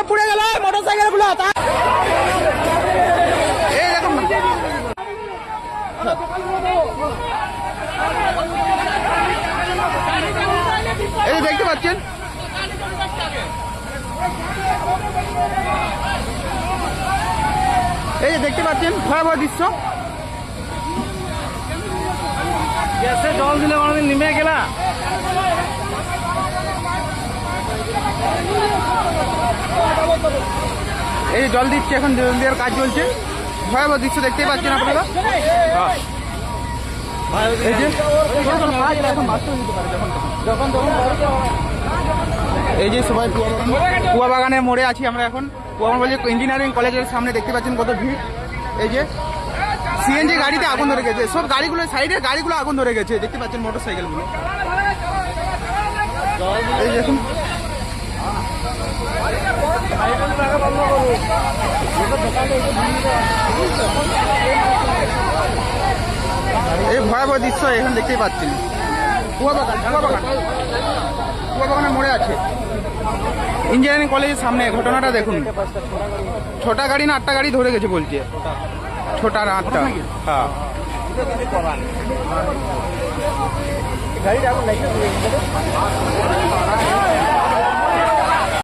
পুড়ে গেল মোটরসাইকেল গুলো। এই দেখুন এই দেখতে পাচ্ছেন এই যে দেখতে পাচ্ছেন ভয়াবহ দৃশ্য। গ্যাসে জল দিলে অনেকদিন নেমে গেলা। এই জল দিচ্ছে, এখন জল দেওয়ার কাজ চলছে। ভয়াবহ দৃশ্য দেখতেই পাচ্ছেন আপনারা। এই যে এই যে সবাই কুয়া বাগানে মোড়ে আছি আমরা এখন। কুয়া বলছে ইঞ্জিনিয়ারিং কলেজের সামনে দেখতে পাচ্ছেন কত ভিড়। এই যে সিএনজি গাড়িতে আগুন ধরে গেছে, সব গাড়িগুলো সাইডের গাড়িগুলো আগুন ধরে গেছে দেখতে পাচ্ছেন, মোটর সাইকেলগুলো। এই দেখুন এই ভয়াবহ দৃশ্য এখন দেখতেই পাচ্ছেন। কুয়া বাগানে মোড়ে আছে ইঞ্জিনিয়ারিং কলেজের সামনে। ঘটনাটা দেখুন, 6টা গাড়ি না 8টা গাড়ি ধরে গেছে বলছে, 6টা না 8টা। হ্যাঁ গাড়ি